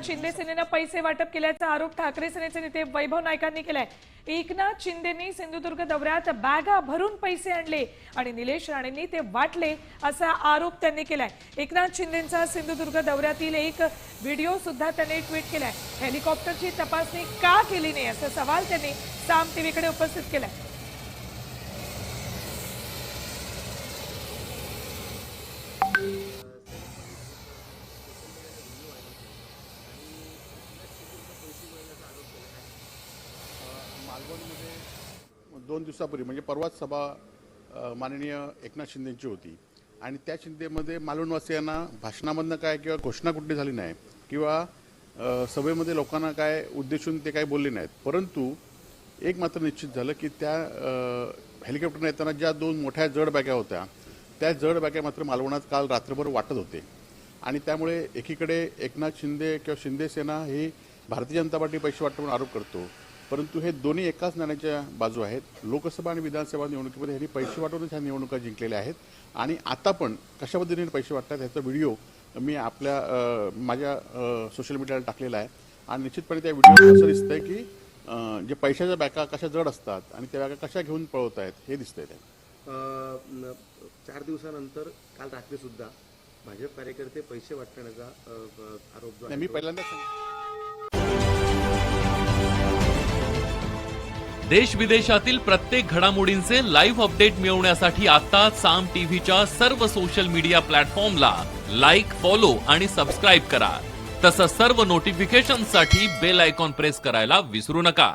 शिंदे सेनेनं पैसे वाटप केल्याचा आरोप ठाकरे सेनेचे नेते वैभव नाईकांनी केलाय। एकनाथ शिंदेंनी सिंधुदुर्ग दौऱ्यात बॅगा भरून पैसे आणले आणि निलेश राणेंनी ते वाटले असा आरोप त्यांनी केलाय। एकनाथ शिंदेंचा सिंधुदुर्ग दौऱ्यातील एक व्हिडिओ सुद्धा त्यांनी ट्विट केलाय। हेलिकॉप्टरची तपासणी का केली नाही असा सवाल त्यांनी साम टीव्हीकडे उपस्थित केलाय। मालवणमध्ये 2 दिवसापूर्वी म्हणजे परवाच सभा माननीय एकनाथ शिंदेंची होती आणि त्या शिंदेमध्ये मालवणवासियांना भाषणामधनं काय किंवा घोषणा कुठली झाली नाही किंवा सभेमध्ये लोकांना काय उद्देशून ते काय बोलले नाहीत, परंतु एक मात्र निश्चित झालं की त्या हेलिकॉप्टरने येताना ज्या 2 मोठ्या जड बॅगा होत्या त्या जड बॅगा मात्र मालवणात काल रात्रभर वाटत होते आणि त्यामुळे एकीकडे एकनाथ शिंदे किंवा शिंदे सेना ही भारतीय जनता पार्टी पैसे वाटून आरोप करतो, परंतु हे दोन्ही एकाच नाण्याच्या बाजू आहेत। लोकसभा आणि विधानसभा निवडणुकीमध्ये ह्यांनी पैसे वाटूनच ह्या निवडणुका जिंकलेल्या आहेत आणि आता पण कशा पद्धतीने पैसे वाटतात ह्याचा व्हिडिओ मी माझ्या सोशल मीडियाला टाकलेला आहे आणि निश्चितपणे त्या व्हिडिओ असं दिसतंय की जे पैशाच्या बॅगा कशा जड असतात आणि त्या बॅगा कशा घेऊन पळवत आहेत हे दिसतंय। 4 दिवसानंतर काल रात्री सुद्धा भाजप कार्यकर्ते पैसे वाटण्याचा आरोप जो मी पहिल्यांदा देश विदेशातील प्रत्येक घडामोडींचे लाईव्ह अपडेट मिळवण्यासाठी आता साम टीव्हीच्या सर्व सोशल मीडिया प्लॅटफॉर्मला लाईक, फॉलो आणि सबस्क्राईब करा। तसंच सर्व नोटिफिकेशनसाठी बेल आयकॉन प्रेस करायला विसरू नका।